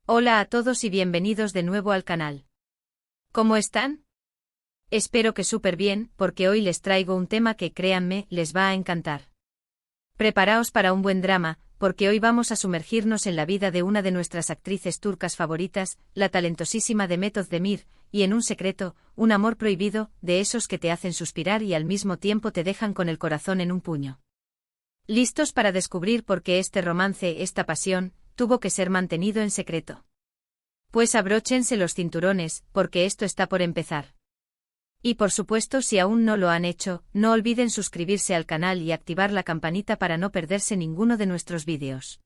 Hola a todos y bienvenidos de nuevo al canal. ¿Cómo están? Espero que súper bien, porque hoy les traigo un tema que, créanme, les va a encantar. Preparaos para un buen drama, porque hoy vamos a sumergirnos en la vida de una de nuestras actrices turcas favoritas, la talentosísima Demet Özdemir, y en un secreto, un amor prohibido, de esos que te hacen suspirar y al mismo tiempo te dejan con el corazón en un puño. ¿Listos para descubrir por qué este romance, esta pasión, tuvo que ser mantenido en secreto? Pues abróchense los cinturones, porque esto está por empezar. Y por supuesto, si aún no lo han hecho, no olviden suscribirse al canal y activar la campanita para no perderse ninguno de nuestros vídeos.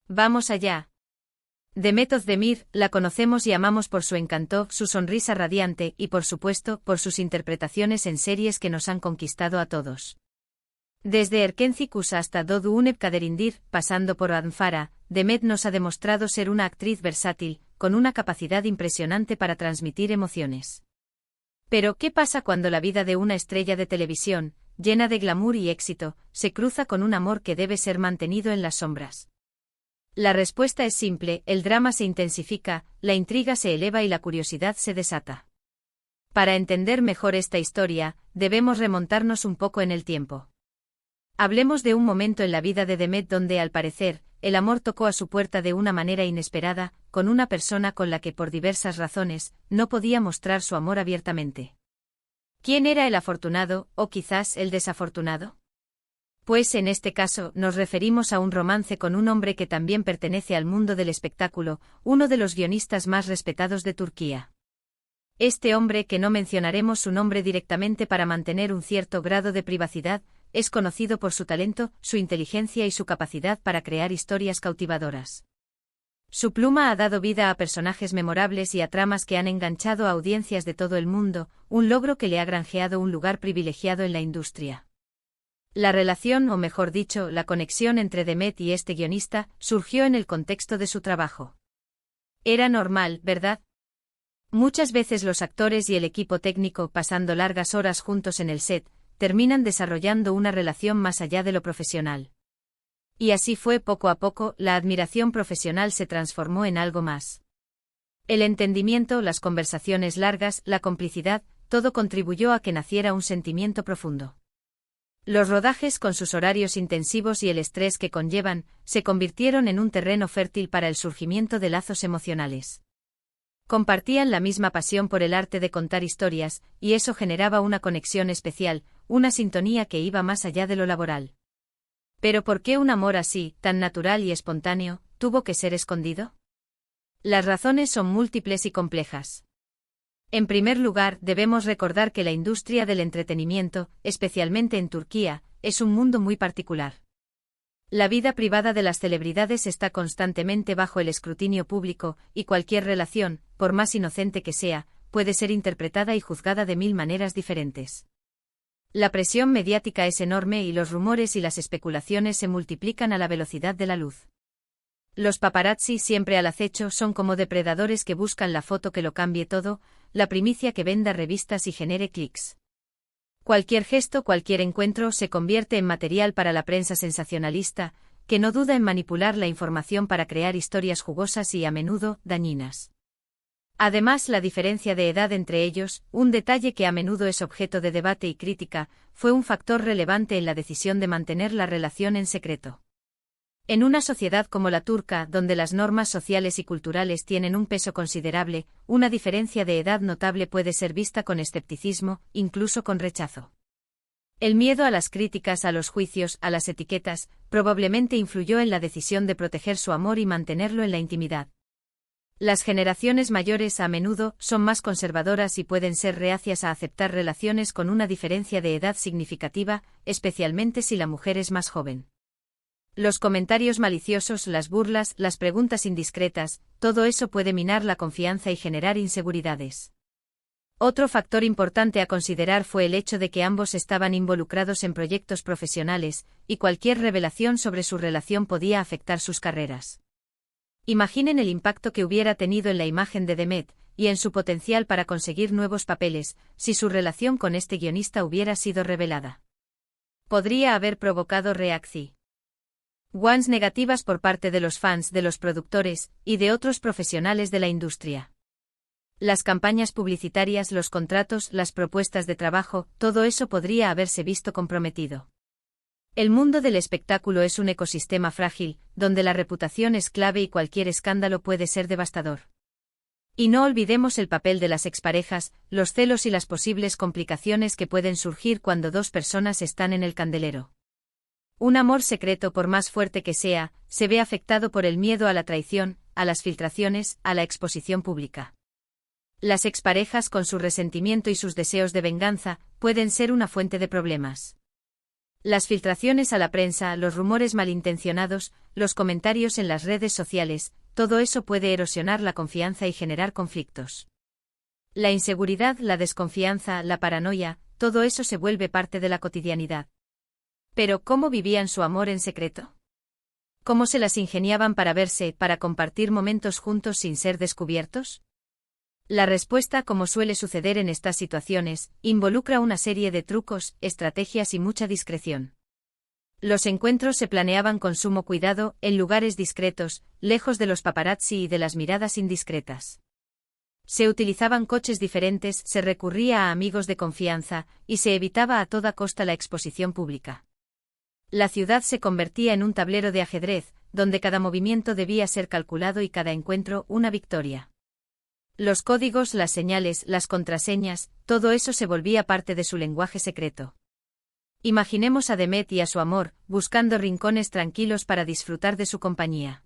¡Vamos allá! Demet Özdemir, la conocemos y amamos por su encanto, su sonrisa radiante y por supuesto, por sus interpretaciones en series que nos han conquistado a todos. Desde Erkenci hasta Doğu Unep Kaderindir, pasando por Anfara, Demet nos ha demostrado ser una actriz versátil, con una capacidad impresionante para transmitir emociones. Pero, ¿qué pasa cuando la vida de una estrella de televisión, llena de glamour y éxito, se cruza con un amor que debe ser mantenido en las sombras? La respuesta es simple: el drama se intensifica, la intriga se eleva y la curiosidad se desata. Para entender mejor esta historia, debemos remontarnos un poco en el tiempo. Hablemos de un momento en la vida de Demet donde, al parecer, el amor tocó a su puerta de una manera inesperada, con una persona con la que por diversas razones, no podía mostrar su amor abiertamente. ¿Quién era el afortunado, o quizás el desafortunado? Pues en este caso, nos referimos a un romance con un hombre que también pertenece al mundo del espectáculo, uno de los guionistas más respetados de Turquía. Este hombre, que no mencionaremos su nombre directamente para mantener un cierto grado de privacidad, es conocido por su talento, su inteligencia y su capacidad para crear historias cautivadoras. Su pluma ha dado vida a personajes memorables y a tramas que han enganchado a audiencias de todo el mundo, un logro que le ha granjeado un lugar privilegiado en la industria. La relación, o mejor dicho, la conexión entre Demet y este guionista, surgió en el contexto de su trabajo. Era normal, ¿verdad? Muchas veces los actores y el equipo técnico, pasando largas horas juntos en el set, terminan desarrollando una relación más allá de lo profesional. Y así fue poco a poco, la admiración profesional se transformó en algo más. El entendimiento, las conversaciones largas, la complicidad, todo contribuyó a que naciera un sentimiento profundo. Los rodajes, con sus horarios intensivos y el estrés que conllevan, se convirtieron en un terreno fértil para el surgimiento de lazos emocionales. Compartían la misma pasión por el arte de contar historias, y eso generaba una conexión especial, una sintonía que iba más allá de lo laboral. Pero ¿por qué un amor así, tan natural y espontáneo, tuvo que ser escondido? Las razones son múltiples y complejas. En primer lugar, debemos recordar que la industria del entretenimiento, especialmente en Turquía, es un mundo muy particular. La vida privada de las celebridades está constantemente bajo el escrutinio público, y cualquier relación, por más inocente que sea, puede ser interpretada y juzgada de mil maneras diferentes. La presión mediática es enorme y los rumores y las especulaciones se multiplican a la velocidad de la luz. Los paparazzi, siempre al acecho, son como depredadores que buscan la foto que lo cambie todo, la primicia que venda revistas y genere clics. Cualquier gesto, cualquier encuentro se convierte en material para la prensa sensacionalista, que no duda en manipular la información para crear historias jugosas y, a menudo, dañinas. Además, la diferencia de edad entre ellos, un detalle que a menudo es objeto de debate y crítica, fue un factor relevante en la decisión de mantener la relación en secreto. En una sociedad como la turca, donde las normas sociales y culturales tienen un peso considerable, una diferencia de edad notable puede ser vista con escepticismo, incluso con rechazo. El miedo a las críticas, a los juicios, a las etiquetas, probablemente influyó en la decisión de proteger su amor y mantenerlo en la intimidad. Las generaciones mayores a menudo son más conservadoras y pueden ser reacias a aceptar relaciones con una diferencia de edad significativa, especialmente si la mujer es más joven. Los comentarios maliciosos, las burlas, las preguntas indiscretas, todo eso puede minar la confianza y generar inseguridades. Otro factor importante a considerar fue el hecho de que ambos estaban involucrados en proyectos profesionales, y cualquier revelación sobre su relación podía afectar sus carreras. Imaginen el impacto que hubiera tenido en la imagen de Demet, y en su potencial para conseguir nuevos papeles, si su relación con este guionista hubiera sido revelada. Podría haber provocado reacción. ones negativas por parte de los fans, de los productores y de otros profesionales de la industria. Las campañas publicitarias, los contratos, las propuestas de trabajo, todo eso podría haberse visto comprometido. El mundo del espectáculo es un ecosistema frágil, donde la reputación es clave y cualquier escándalo puede ser devastador. Y no olvidemos el papel de las exparejas, los celos y las posibles complicaciones que pueden surgir cuando dos personas están en el candelero. Un amor secreto, por más fuerte que sea, se ve afectado por el miedo a la traición, a las filtraciones, a la exposición pública. Las exparejas, con su resentimiento y sus deseos de venganza, pueden ser una fuente de problemas. Las filtraciones a la prensa, los rumores malintencionados, los comentarios en las redes sociales, todo eso puede erosionar la confianza y generar conflictos. La inseguridad, la desconfianza, la paranoia, todo eso se vuelve parte de la cotidianidad. Pero ¿cómo vivían su amor en secreto? ¿Cómo se las ingeniaban para verse, para compartir momentos juntos sin ser descubiertos? La respuesta, como suele suceder en estas situaciones, involucra una serie de trucos, estrategias y mucha discreción. Los encuentros se planeaban con sumo cuidado, en lugares discretos, lejos de los paparazzi y de las miradas indiscretas. Se utilizaban coches diferentes, se recurría a amigos de confianza, y se evitaba a toda costa la exposición pública. La ciudad se convertía en un tablero de ajedrez, donde cada movimiento debía ser calculado y cada encuentro una victoria. Los códigos, las señales, las contraseñas, todo eso se volvía parte de su lenguaje secreto. Imaginemos a Demet y a su amor, buscando rincones tranquilos para disfrutar de su compañía.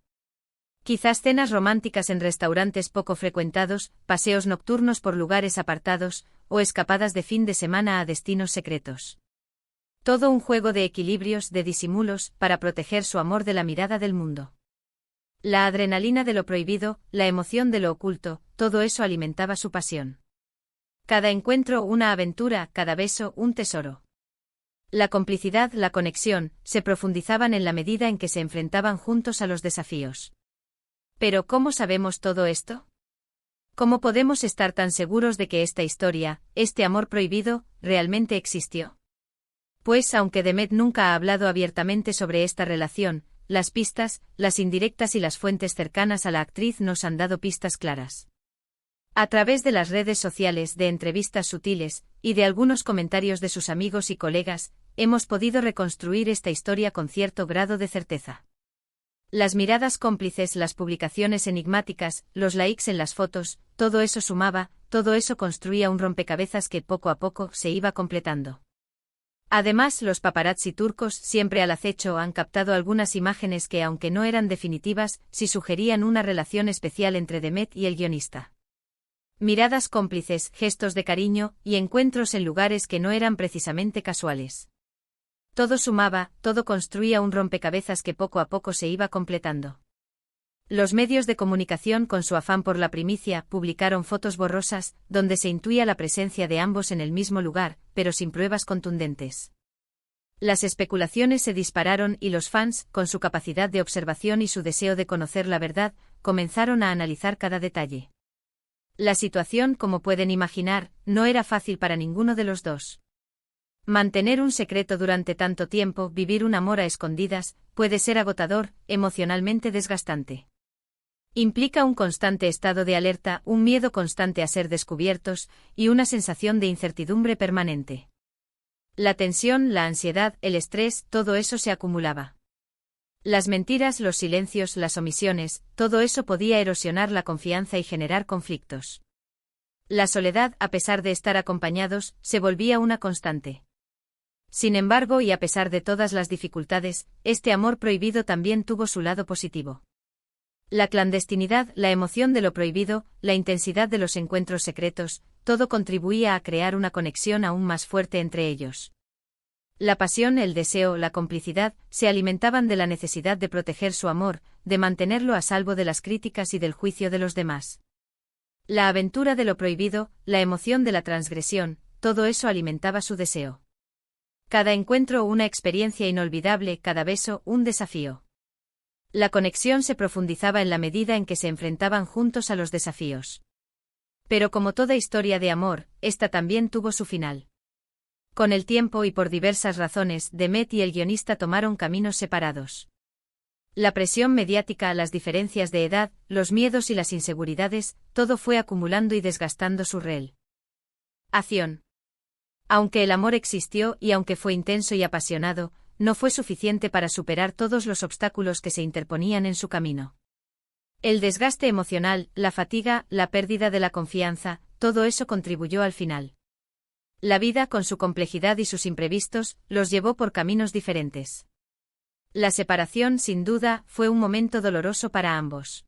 Quizás cenas románticas en restaurantes poco frecuentados, paseos nocturnos por lugares apartados, o escapadas de fin de semana a destinos secretos. Todo un juego de equilibrios, de disimulos, para proteger su amor de la mirada del mundo. La adrenalina de lo prohibido, la emoción de lo oculto, todo eso alimentaba su pasión. Cada encuentro una aventura, cada beso un tesoro. La complicidad, la conexión, se profundizaban en la medida en que se enfrentaban juntos a los desafíos. Pero ¿cómo sabemos todo esto? ¿Cómo podemos estar tan seguros de que esta historia, este amor prohibido, realmente existió? Pues aunque Demet nunca ha hablado abiertamente sobre esta relación, las pistas, las indirectas y las fuentes cercanas a la actriz nos han dado pistas claras. A través de las redes sociales, de entrevistas sutiles, y de algunos comentarios de sus amigos y colegas, hemos podido reconstruir esta historia con cierto grado de certeza. Las miradas cómplices, las publicaciones enigmáticas, los likes en las fotos, todo eso sumaba, todo eso construía un rompecabezas que poco a poco se iba completando. Además, los paparazzi turcos, siempre al acecho, han captado algunas imágenes que, aunque no eran definitivas, sí sugerían una relación especial entre Demet y el guionista. Miradas cómplices, gestos de cariño, y encuentros en lugares que no eran precisamente casuales. Todo sumaba, todo construía un rompecabezas que poco a poco se iba completando. Los medios de comunicación, con su afán por la primicia, publicaron fotos borrosas, donde se intuía la presencia de ambos en el mismo lugar, pero sin pruebas contundentes. Las especulaciones se dispararon y los fans, con su capacidad de observación y su deseo de conocer la verdad, comenzaron a analizar cada detalle. La situación, como pueden imaginar, no era fácil para ninguno de los dos. Mantener un secreto durante tanto tiempo, vivir un amor a escondidas, puede ser agotador, emocionalmente desgastante. Implica un constante estado de alerta, un miedo constante a ser descubiertos, y una sensación de incertidumbre permanente. La tensión, la ansiedad, el estrés, todo eso se acumulaba. Las mentiras, los silencios, las omisiones, todo eso podía erosionar la confianza y generar conflictos. La soledad, a pesar de estar acompañados, se volvía una constante. Sin embargo, y a pesar de todas las dificultades, este amor prohibido también tuvo su lado positivo. La clandestinidad, la emoción de lo prohibido, la intensidad de los encuentros secretos, todo contribuía a crear una conexión aún más fuerte entre ellos. La pasión, el deseo, la complicidad, se alimentaban de la necesidad de proteger su amor, de mantenerlo a salvo de las críticas y del juicio de los demás. La aventura de lo prohibido, la emoción de la transgresión, todo eso alimentaba su deseo. Cada encuentro una experiencia inolvidable, cada beso un desafío. La conexión se profundizaba en la medida en que se enfrentaban juntos a los desafíos. Pero como toda historia de amor, esta también tuvo su final. Con el tiempo y por diversas razones, Demet y el guionista tomaron caminos separados. La presión mediática, las diferencias de edad, los miedos y las inseguridades, todo fue acumulando y desgastando su relación. Aunque el amor existió y aunque fue intenso y apasionado, no fue suficiente para superar todos los obstáculos que se interponían en su camino. El desgaste emocional, la fatiga, la pérdida de la confianza, todo eso contribuyó al final. La vida, con su complejidad y sus imprevistos, los llevó por caminos diferentes. La separación, sin duda, fue un momento doloroso para ambos.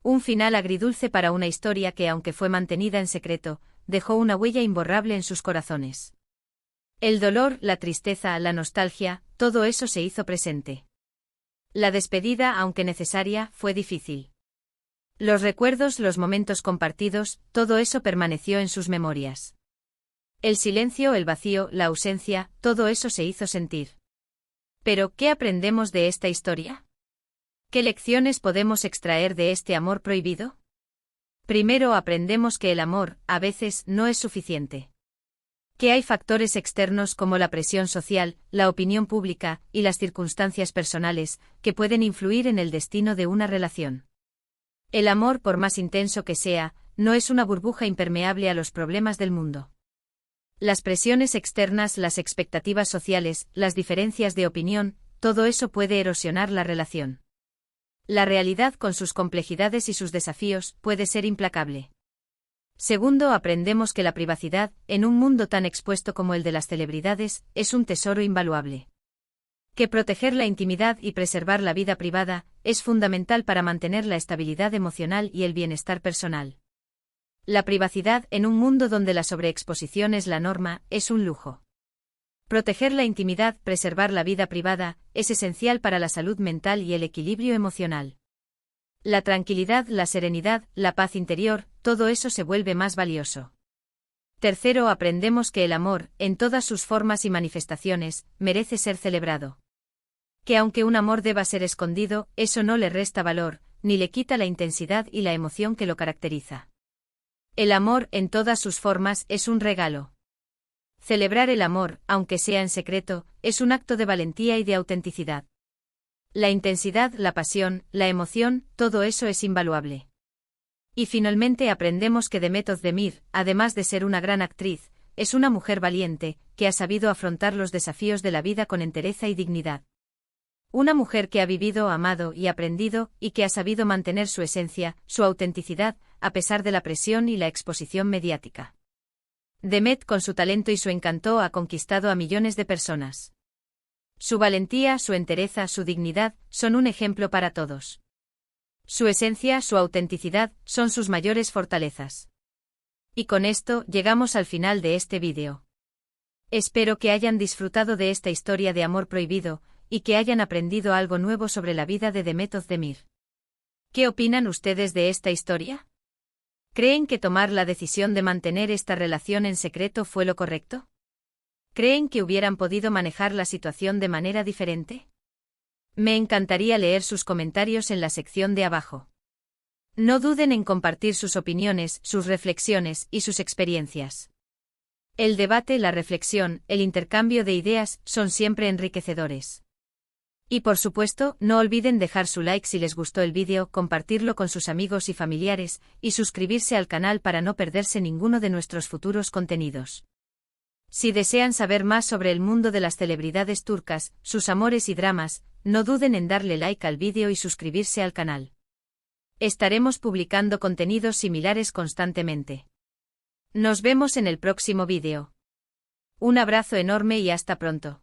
Un final agridulce para una historia que, aunque fue mantenida en secreto, dejó una huella imborrable en sus corazones. El dolor, la tristeza, la nostalgia, todo eso se hizo presente. La despedida, aunque necesaria, fue difícil. Los recuerdos, los momentos compartidos, todo eso permaneció en sus memorias. El silencio, el vacío, la ausencia, todo eso se hizo sentir. Pero, ¿qué aprendemos de esta historia? ¿Qué lecciones podemos extraer de este amor prohibido? Primero aprendemos que el amor, a veces, no es suficiente. Que hay factores externos como la presión social, la opinión pública y las circunstancias personales, que pueden influir en el destino de una relación. El amor, por más intenso que sea, no es una burbuja impermeable a los problemas del mundo. Las presiones externas, las expectativas sociales, las diferencias de opinión, todo eso puede erosionar la relación. La realidad, con sus complejidades y sus desafíos, puede ser implacable. Segundo, aprendemos que la privacidad, en un mundo tan expuesto como el de las celebridades, es un tesoro invaluable. Que proteger la intimidad y preservar la vida privada es fundamental para mantener la estabilidad emocional y el bienestar personal. La privacidad, en un mundo donde la sobreexposición es la norma, es un lujo. Proteger la intimidad, preservar la vida privada, es esencial para la salud mental y el equilibrio emocional. La tranquilidad, la serenidad, la paz interior, todo eso se vuelve más valioso. Tercero, aprendemos que el amor, en todas sus formas y manifestaciones, merece ser celebrado. Que aunque un amor deba ser escondido, eso no le resta valor, ni le quita la intensidad y la emoción que lo caracteriza. El amor, en todas sus formas, es un regalo. Celebrar el amor, aunque sea en secreto, es un acto de valentía y de autenticidad. La intensidad, la pasión, la emoción, todo eso es invaluable. Y finalmente aprendemos que Demet Özdemir, además de ser una gran actriz, es una mujer valiente, que ha sabido afrontar los desafíos de la vida con entereza y dignidad. Una mujer que ha vivido, amado y aprendido, y que ha sabido mantener su esencia, su autenticidad, a pesar de la presión y la exposición mediática. Demet, con su talento y su encanto, ha conquistado a millones de personas. Su valentía, su entereza, su dignidad, son un ejemplo para todos. Su esencia, su autenticidad, son sus mayores fortalezas. Y con esto, llegamos al final de este vídeo. Espero que hayan disfrutado de esta historia de amor prohibido, y que hayan aprendido algo nuevo sobre la vida de Demet Özdemir. ¿Qué opinan ustedes de esta historia? ¿Creen que tomar la decisión de mantener esta relación en secreto fue lo correcto? ¿Creen que hubieran podido manejar la situación de manera diferente? Me encantaría leer sus comentarios en la sección de abajo. No duden en compartir sus opiniones, sus reflexiones y sus experiencias. El debate, la reflexión, el intercambio de ideas son siempre enriquecedores. Y por supuesto, no olviden dejar su like si les gustó el vídeo, compartirlo con sus amigos y familiares, y suscribirse al canal para no perderse ninguno de nuestros futuros contenidos. Si desean saber más sobre el mundo de las celebridades turcas, sus amores y dramas, no duden en darle like al vídeo y suscribirse al canal. Estaremos publicando contenidos similares constantemente. Nos vemos en el próximo vídeo. Un abrazo enorme y hasta pronto.